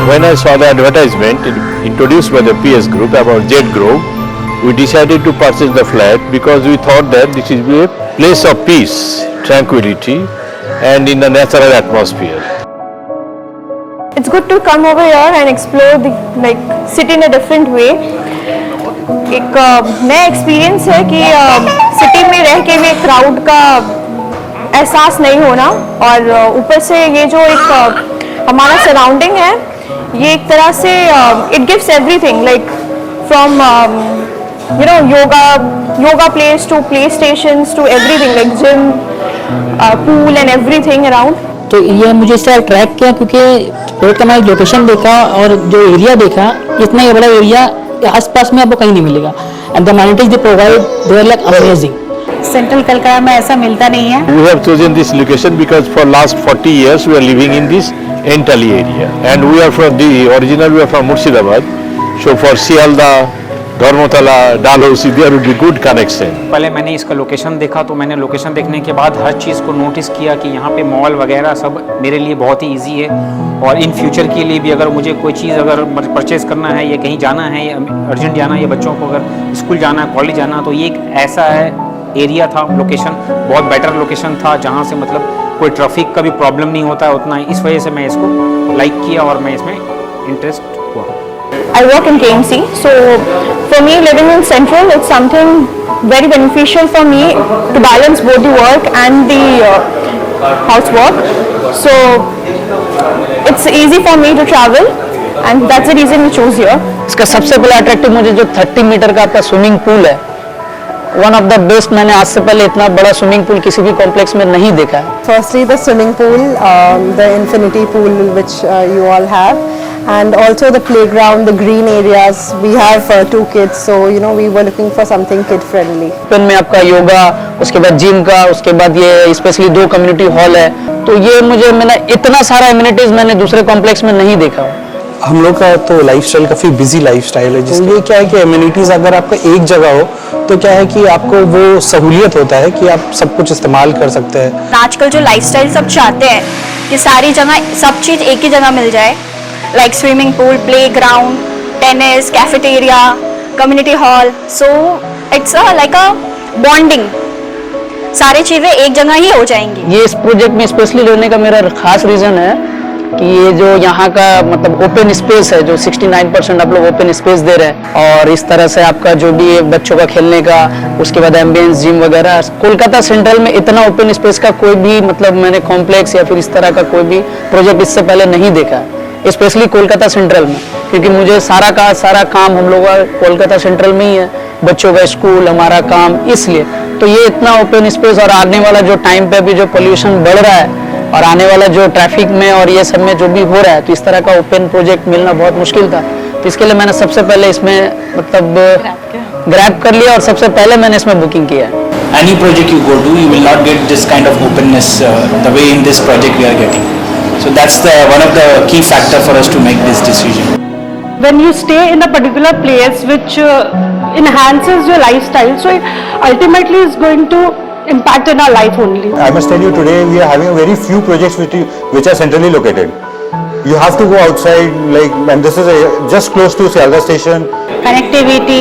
When I saw the advertisement introduced by the PS Group about Jet Grove, we decided to purchase the flat because we thought that this will be a place of peace, tranquility, and in a natural atmosphere. It's good to come over here and explore the city in a different way. एक नया experience है कि city में रह के भी crowd का एहसास नहीं होना, और ऊपर से ये जो एक हमारा सराउंडिंग है, ये एक तरह से it gives everything, like from yoga place to play stations to everything, like gym, pool and everything around. तो ये मुझे इससे अट्रैक्ट किया क्योंकि रोड का मैंने लोकेशन देखा और जो एरिया देखा, इतना बड़ा एरिया आसपास में आपको कहीं नहीं मिलेगा. And the amenities they provide, they are like amazing. Central Calcutta में ऐसा मिलता नहीं है. We have chosen this location because for last 40 years we are living in this Entally area, and we are from Murshidabad, so for Sialda, Dharmotala, Dalhousie, there would be good connection. पहले मैंने इसका location देखा, तो मैंने location देखने के बाद हर चीज़ को नोटिस किया कि यहाँ पे मॉल वगैरह सब मेरे लिए बहुत ही इजी है, और इन फ्यूचर के लिए भी अगर मुझे कोई चीज़ अगर परचेज़ करना है या कहीं जाना है, या अर्जेंट जाना है, या बच्चों को अगर स्कूल जाना है, कॉलेज जाना, तो ये एक ऐसा है एरिया था, लोकेशन बहुत बेटर लोकेशन था, जहाँ से मतलब कोई ट्रैफिक का भी प्रॉब्लम नहीं होता है उतना. इस वजह से मैं इसको लाइक किया और मैं इसमें इंटरेस्ट हुआ. I work in KMC, so for me living in Central, it's something very beneficial for me to balance both the work and the housework. So it's easy for me to travel, and that's the reason we chose here. इसका सबसे पहले attractive मुझे जो 30 metre का आपका swimming pool है, one of the best. मैंने आज से पहले इतना बड़ा स्विमिंग पूल किसी भी कॉम्प्लेक्स में नहीं देखा है. Firstly, the swimming pool, the infinity pool which you all have, and also the playground, the green areas. We have 2 kids, so we were looking for something kid friendly. Open में आपका योगा, उसके बाद gym का, उसके बाद ये specially 2 community hall है. तो ये मैंने इतना सारा एमिनिटीज मैंने दूसरे कॉम्प्लेक्स में नहीं देखा. हम लोग का तो लाइफस्टाइल काफ़ी बिजी लाइफस्टाइल है, जिसमें ये क्या है कि एमिनिटीज़ अगर आपका एक जगह हो तो क्या है कि आपको वो सहूलियत होता है कि आप सब कुछ इस्तेमाल कर सकते हैं. आजकल जो लाइफस्टाइल सब चाहते हैं कि सारी जगह सब चीज़ एक ही जगह मिल जाए, like swimming pool, play ground, tennis, cafeteria, community hall. So it's like a bonding, सारी चीज़ें एक जगह ही हो जाएंगी. ये इस प्रोजेक्ट में स्पेशली लेने का मेरा खास रीज़न है कि ये जो यहाँ का मतलब ओपन स्पेस है, जो 69% आप लोग ओपन स्पेस दे रहे हैं, और इस तरह से आपका जो भी बच्चों का खेलने का, उसके बाद एम्बियंस, जिम वगैरह. कोलकाता सेंट्रल में इतना ओपन स्पेस का कोई भी मतलब मैंने कॉम्प्लेक्स या फिर इस तरह का कोई भी प्रोजेक्ट इससे पहले नहीं देखा है, स्पेशली कोलकाता सेंट्रल में, क्योंकि मुझे सारा काम हम लोग का कोलकाता सेंट्रल में ही है, बच्चों का स्कूल, हमारा काम, इसलिए. तो ये इतना ओपन स्पेस, और आने वाला जो टाइम पे भी जो पोल्यूशन बढ़ रहा है और आने वाला जो ट्रैफिक में और ये सब में जो भी हो रहा है, तो इस तरह का ओपन प्रोजेक्ट मिलना बहुत मुश्किल था. तो इसके लिए मैंने सबसे पहले इसमें मतलब ग्रैब कर लिया और सबसे पहले मैंने इसमें बुकिंग किया. Any project you go to, you will not get this kind of openness the way in this project we are getting. So that's one of the key factor for us to make this decision. When you stay in a particular place which enhances your lifestyle, so it ultimately is going to impact in our life only. I must tell you, today we are having very few projects which are centrally located. You have to go outside, and this is just close to Sialda station. Connectivity,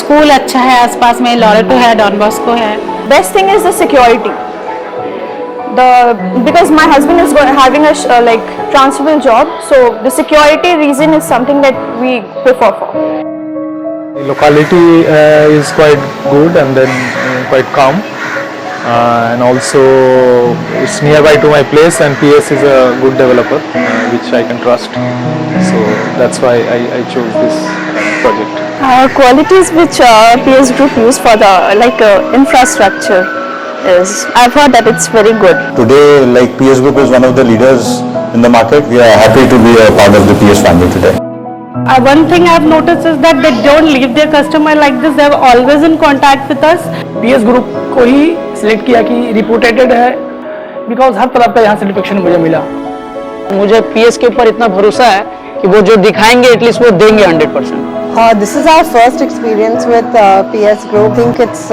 school अच्छा है आसपास में, Loreto है, don Bosco है. Best thing is the security. Because my husband is having a transferable job, so the security reason is something that we prefer for. The locality is quite good and then quite calm, and also it's nearby to my place, and PS is a good developer which I can trust, so that's why I chose this project. Qualities which PS Group use for the infrastructure is, I've heard that it's very good. Today, PS Group is one of the leaders in the market. We are happy to be a part of the PS family today. One thing I've noticed is that they don't leave their customer like this. They're always in contact with us. PS group को ही select किया कि reported है, because हर तरफ का यहाँ satisfaction मुझे मिला। मुझे PS के ऊपर इतना भरोसा है कि वो जो दिखाएंगे एटलीस्ट वो देंगे 100%। This is our first experience with PS Group. I think it's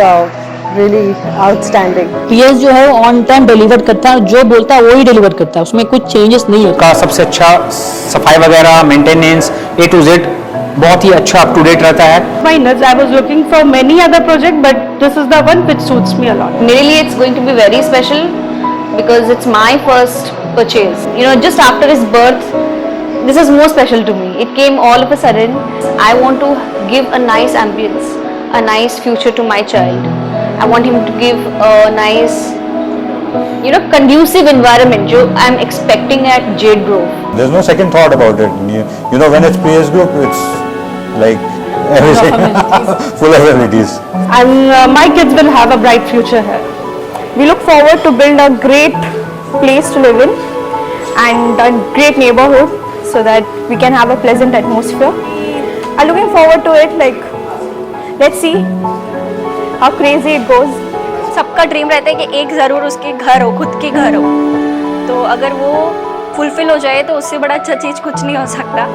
really outstanding. PS जो है वो ऑन टाइम डिलीवर करता है, जो बोलता है वो ही डिलीवर करता है, उसमें कुछ चेंजेस नहीं होता। का सबसे अच्छा सफाई वगैरह, मेंटेनेंस A to Z बहुत ही अच्छा अप टू डेट रहता है। Minus, I was looking for many other projects, but this is the one which suits me a lot. मेरे लिए it's going to be very special because it's my first purchase. You know, just after his birth, this is more special to me. It came all of a sudden. I want to give a nice ambience, a nice future to my child. I want him to give a nice, you know, conducive environment जो I'm expecting at Jade Grove. There's no second thought about it. You know, when it's PS Group, it's like everything full of amenities. And my kids will have a bright future here. We look forward to build a great place to live in and a great neighborhood so that we can have a pleasant atmosphere. I'm looking forward to it. Like, let's see how crazy it goes. सबका dream रहता है कि एक ज़रूर उसके घर हो, खुद के घर हो। तो अगर वो फुलफिल हो जाए तो उससे बड़ा अच्छा चीज़ कुछ नहीं हो सकता।